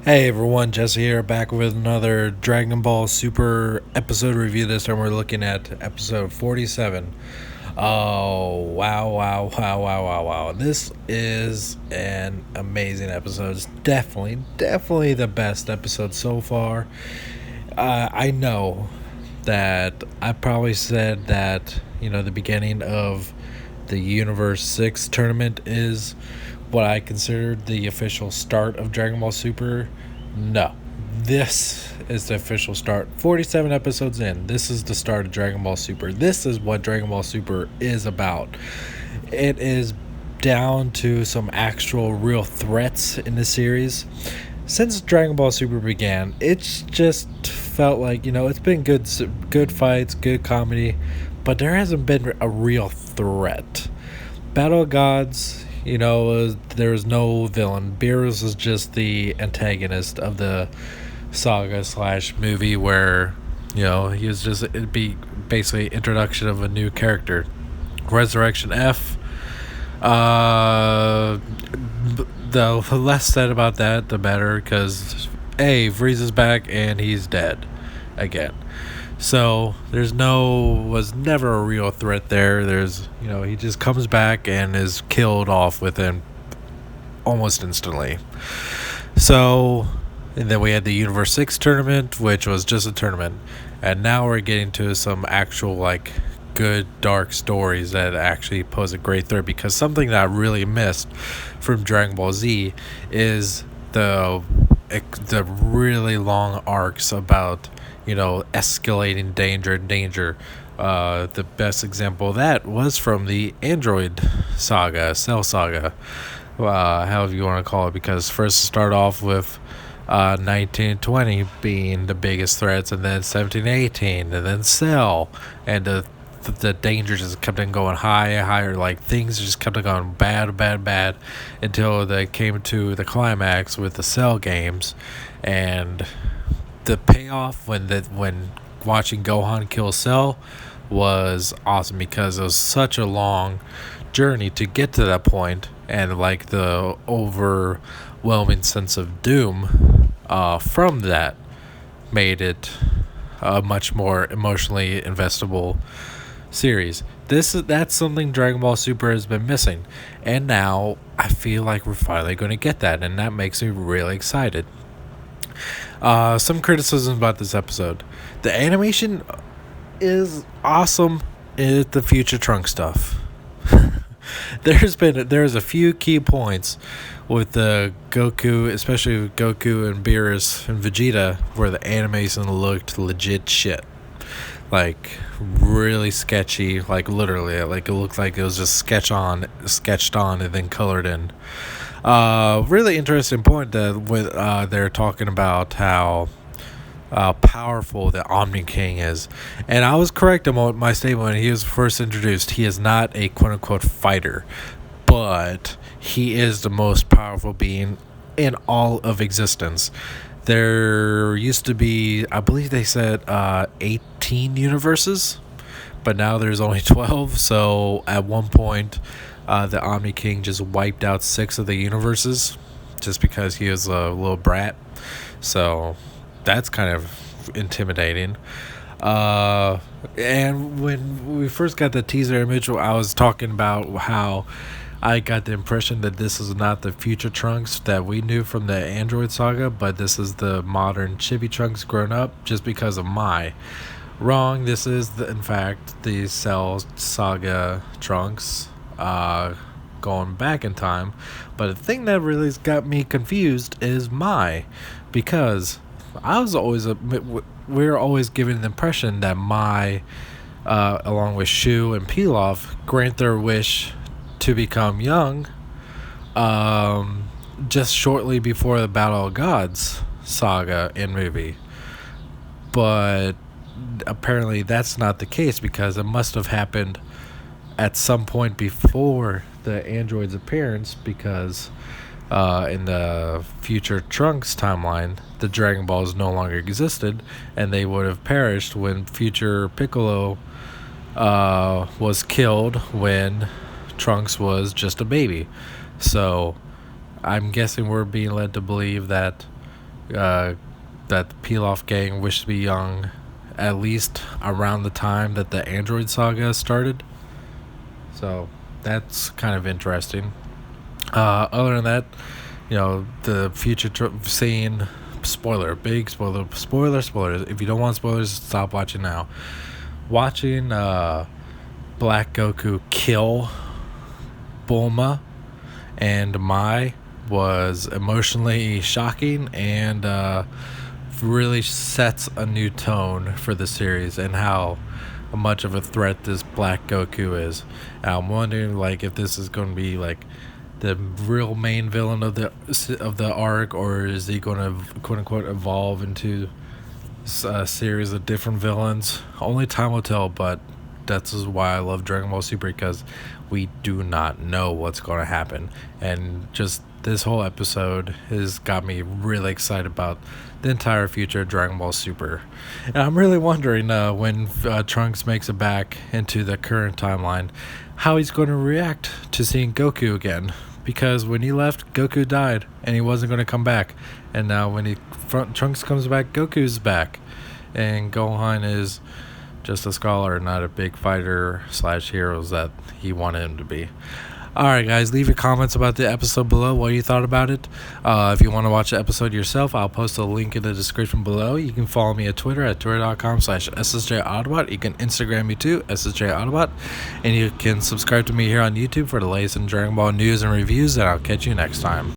Hey everyone, Jesse here, back with another Dragon Ball Super episode review. This time we're looking at episode 47. Oh, wow. This is an amazing episode. It's definitely the best episode so far. I know that I probably said that, the beginning of the Universe 6 tournament is what I considered the official start of Dragon Ball Super. No. This is the official start. 47 episodes in. This is the start of Dragon Ball Super. This is what Dragon Ball Super is about. It is down to some actual real threats in the series. Since Dragon Ball Super began, it's just felt like, it's been good fights, good comedy, but there hasn't been a real threat. Battle of Gods, there was no villain. Beerus was just the antagonist of the saga / movie where, he was just, it'd be basically introduction of a new character. Resurrection F, the less said about that, the better, because Frieza's back and he's dead again. So was never a real threat there. He just comes back and is killed off within almost instantly. So, and then we had the Universe 6 tournament, which was just a tournament. And now we're getting to some actual, good dark stories that actually pose a great threat, because something that I really missed from Dragon Ball Z is the really long arcs about escalating danger. The best example of that was from the Android saga, Cell saga, however you want to call it, because first start off with 1920 being the biggest threats, and then 1718, and then Cell, and the danger just kept on going higher, things just kept on going bad, until they came to the climax with the Cell games, and the payoff when watching Gohan kill Cell was awesome, because it was such a long journey to get to that point, and the overwhelming sense of doom from that made it a much more emotionally investable series. That's something Dragon Ball Super has been missing, and now I feel like we're finally going to get that, and that makes me really excited. Some criticisms about this episode. The animation is awesome. It's the future Trunk stuff. There's a few key points with the Goku, especially with Goku and Beerus and Vegeta, where the animation looked legit shit. Really sketchy, literally, it looked like it was just sketched on and then colored in. Really interesting point that they're talking about how powerful the Omni King is, and I was correct about my statement when he was first introduced. He is not a quote unquote fighter, but he is the most powerful being in all of existence. There used to be, I believe they said 18 universes, but now there's only 12. So at one point, the Omni King just wiped out 6 of the universes just because he was a little brat. So that's kind of intimidating. And when we first got the teaser image, I was talking about how I got the impression that this is not the future Trunks that we knew from the Android saga, but this is the modern chibi Trunks grown up, just because of my wrong. This is in fact the Cell saga Trunks going back in time. But the thing that really has got me confused is because I was always we're always given the impression that along with Shu and Pilaf, grant their wish to become young just shortly before the Battle of Gods saga in movie. But apparently that's not the case, because it must have happened at some point before the android's appearance, because in the future Trunks timeline, the Dragon Balls no longer existed, and they would have perished when future Piccolo was killed when Trunks was just a baby. So I'm guessing we're being led to believe that that the Pilaf gang wished to be young, at least around the time that the Android saga started. So that's kind of interesting. Other than that, the future scene. Spoiler, big spoilers. If you don't want spoilers, stop watching now. Watching Black Goku kill Bulma and Mai was emotionally shocking and really sets a new tone for the series and how much of a threat this Black Goku is. I'm wondering if this is going to be the real main villain of the arc, or is he going to quote unquote evolve into a series of different villains? Only time will tell, but that's why I love Dragon Ball Super, because we do not know what's going to happen, and just this whole episode has got me really excited about the entire future of Dragon Ball Super. And I'm really wondering when Trunks makes it back into the current timeline, how he's going to react to seeing Goku again. Because when he left, Goku died, and he wasn't going to come back. And now when Trunks comes back, Goku's back. And Gohan is just a scholar, not a big fighter / heroes that he wanted him to be. Alright guys, leave your comments about the episode below, what you thought about it. If you want to watch the episode yourself, I'll post a link in the description below. You can follow me at Twitter at twitter.com/SSJAutobot. You can Instagram me too, SSJAutobot. And you can subscribe to me here on YouTube for the latest in Dragon Ball news and reviews, and I'll catch you next time.